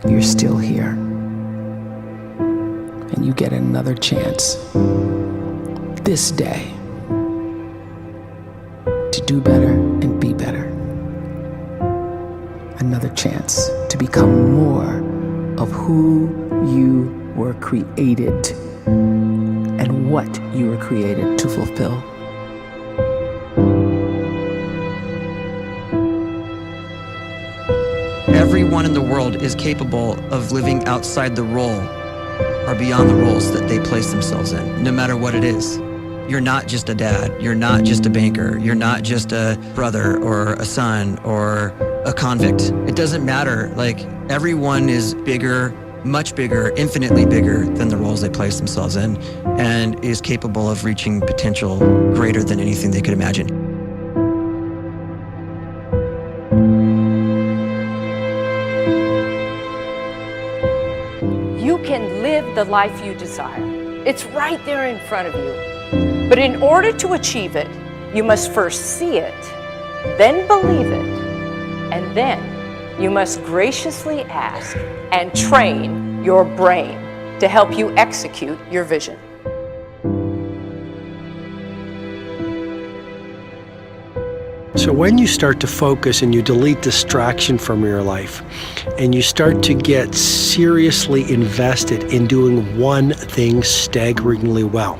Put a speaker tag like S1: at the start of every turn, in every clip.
S1: you're still here. And you get another chance this day to do better and be better. Another chance to become more of who you were created and what you were created to fulfill.
S2: Everyone in the world is capable of living outside the role or beyond the roles that they place themselves in, no matter what it is. You're not just a dad, you're not just a banker, you're not just a brother or a son or a convict. It doesn't matter. Like, everyone is bigger, much bigger, infinitely bigger than the roles they place themselves in, and is capable of reaching potential greater than anything they could imagine.
S3: You can live the life you desire. It's right there in front of you. But in order to achieve it, you must first see it, then believe it, and then you must graciously ask and train your brain to help you execute your vision.
S4: So when you start to focus and you delete distraction from your life, and you start to get seriously invested in doing one thing staggeringly well,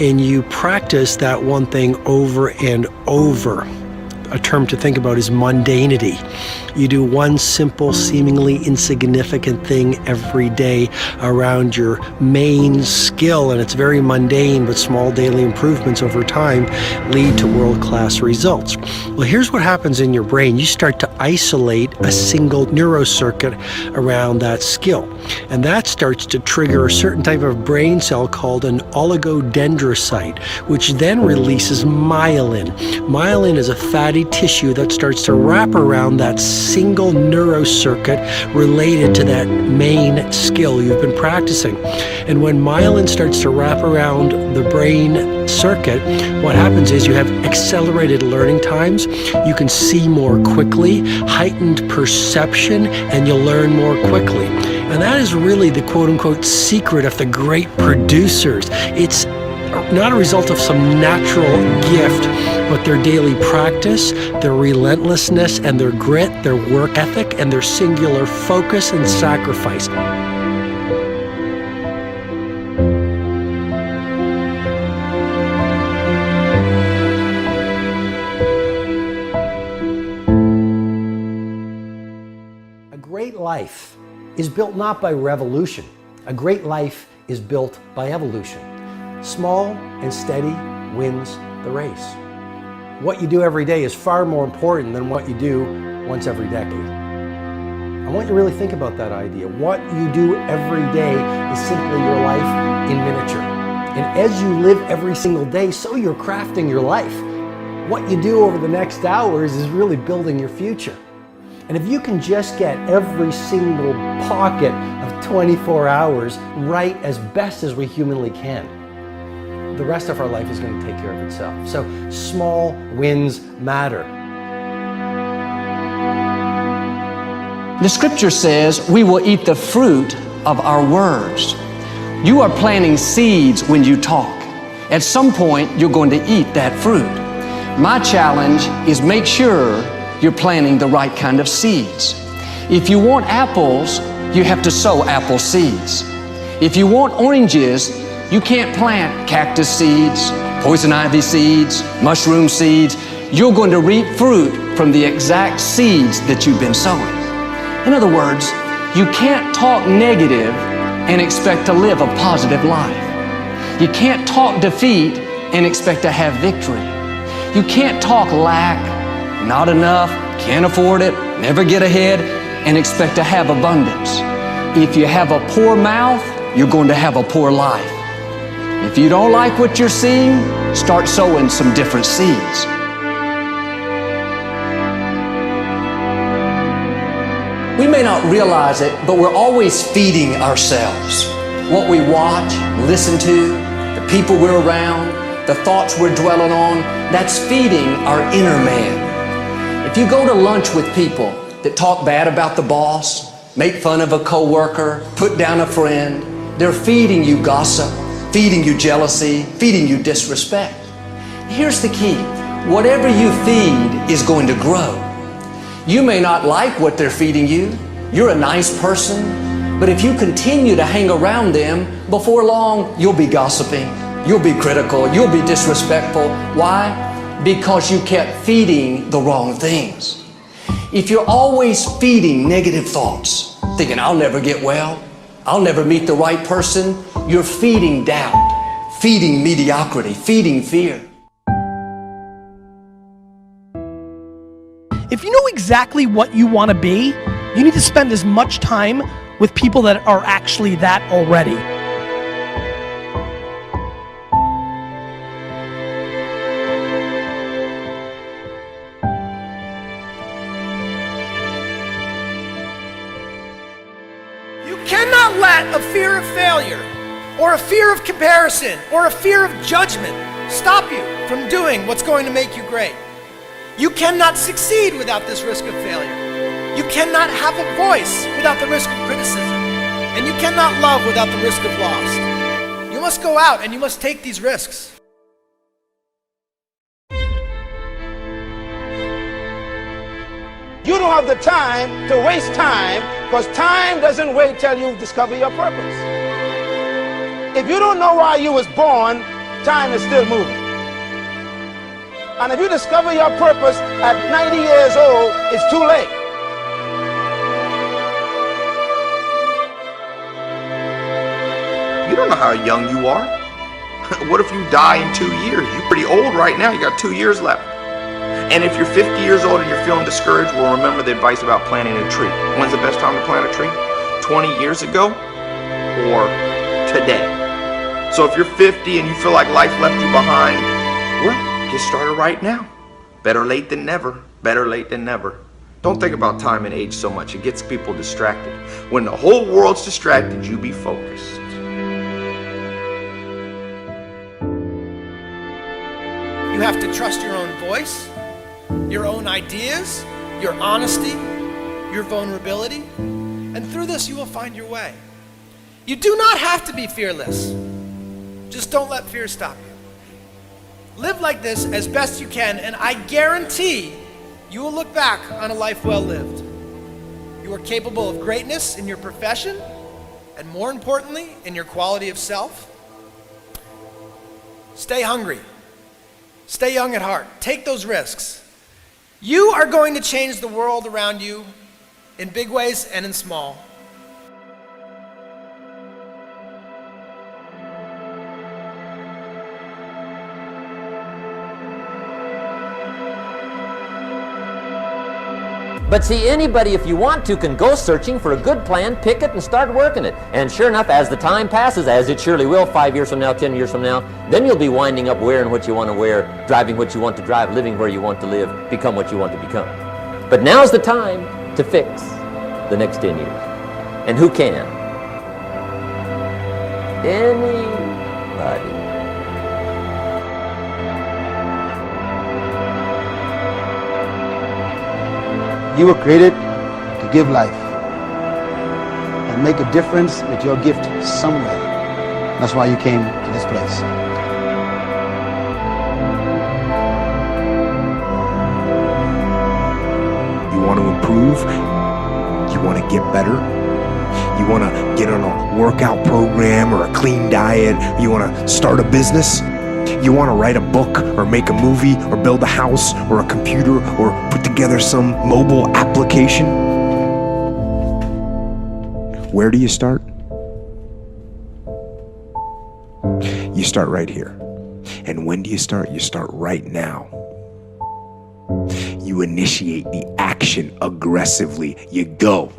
S4: and you practice that one thing over and over, a term to think about is mundanity. You do one simple, seemingly insignificant thing every day around your main skill, and it's very mundane, but small daily improvements over time lead to world-class results. Well, here's what happens in your brain. You start to isolate a single neurocircuit around that skill, and that starts to trigger a certain type of brain cell called an oligodendrocyte, which then releases myelin. Myelin is a fatty tissue that starts to wrap around that single neurocircuit related to that main skill you've been practicing. And when myelin starts to wrap around the brain circuit, what happens is you have accelerated learning times, you can see more quickly, heightened perception, and you'll learn more quickly. And that is really the quote-unquote secret of the great producers. It's not a result of some natural gift, but their daily practice, their relentlessness and their grit, their work ethic, and their singular focus and sacrifice. A great life is built not by revolution. A great life is built by evolution. Small and steady wins the race. What you do every day is far more important than what you do once every decade. I want you to really think about that idea. What you do every day is simply your life in miniature. And as you live every single day, so you're crafting your life. What you do over the next hours is really building your future. And if you can just get every single pocket of 24 hours right as best as we humanly can, the rest of our life is going to take care of itself. So small wins matter.
S5: The scripture says we will eat the fruit of our words. You are planting seeds when you talk. At some point, you're going to eat that fruit. My challenge is make sure you're planting the right kind of seeds. If you want apples, you have to sow apple seeds. If you want oranges, you can't plant cactus seeds, poison ivy seeds, mushroom seeds. You're going to reap fruit from the exact seeds that you've been sowing. In other words, you can't talk negative and expect to live a positive life. You can't talk defeat and expect to have victory. You can't talk lack, not enough, can't afford it, never get ahead, and expect to have abundance. If you have a poor mouth, you're going to have a poor life. If you don't like what you're seeing, start sowing some different seeds. We may not realize it, but we're always feeding ourselves. What we watch, listen to, the people we're around, the thoughts we're dwelling on, that's feeding our inner man. If you go to lunch with people that talk bad about the boss, make fun of a coworker, put down a friend. They're feeding you gossip, feeding you jealousy, feeding you disrespect. Here's the key. Whatever you feed is going to grow. You may not like what they're feeding you. You're a nice person, but if you continue to hang around them, before long, you'll be gossiping, you'll be critical, you'll be disrespectful. Why? Because you kept feeding the wrong things. If you're always feeding negative thoughts, thinking, I'll never get well, I'll never meet the right person, you're feeding doubt, feeding mediocrity, feeding fear.
S6: If you know exactly what you want to be, you need to spend as much time with people that are actually that already. You cannot let a fear of failure, or a fear of comparison, or a fear of judgment stop you from doing what's going to make you great. You cannot succeed without this risk of failure. You cannot have a voice without the risk of criticism. And you cannot love without the risk of loss. You must go out and you must take these risks.
S7: You don't have the time to waste time, because time doesn't wait till you discover your purpose. If you don't know why you was born, time is still moving. And if you discover your purpose at 90 years old, it's too late.
S8: You don't know how young you are. What if you die in 2 years? You're pretty old right now. You got 2 years left. And if you're 50 years old and you're feeling discouraged, well, remember the advice about planting a tree. When's the best time to plant a tree? 20 years ago or today? So if you're 50 and you feel like life left you behind, well, get started right now. Better late than never. Better late than never. Don't think about time and age so much. It gets people distracted. When the whole world's distracted, you be focused.
S6: You have to trust your own voice, your own ideas, your honesty, your vulnerability, and through this you will find your way. You do not have to be fearless. Just don't let fear stop you. Live like this as best you can, and I guarantee you will look back on a life well lived. You are capable of greatness in your profession, and more importantly, in your quality of self. Stay hungry. Stay young at heart. Take those risks. You are going to change the world around you in big ways and in small.
S9: But see, anybody, if you want to, can go searching for a good plan, pick it, and start working it. And sure enough, as the time passes, as it surely will 5 years from now, 10 years from now, then you'll be winding up wearing what you want to wear, driving what you want to drive, living where you want to live, become what you want to become. But now's the time to fix the next 10 years. And who can? Anybody.
S7: You were created to give life and make a difference with your gift somewhere. That's why you came to this place.
S10: You want to improve? You want to get better? You want to get on a workout program or a clean diet? You want to start a business? You want to write a book or make a movie or build a house or a computer or put together some mobile application? Where do you start? You start right here. And when do you start? You start right now. You initiate the action aggressively. You go.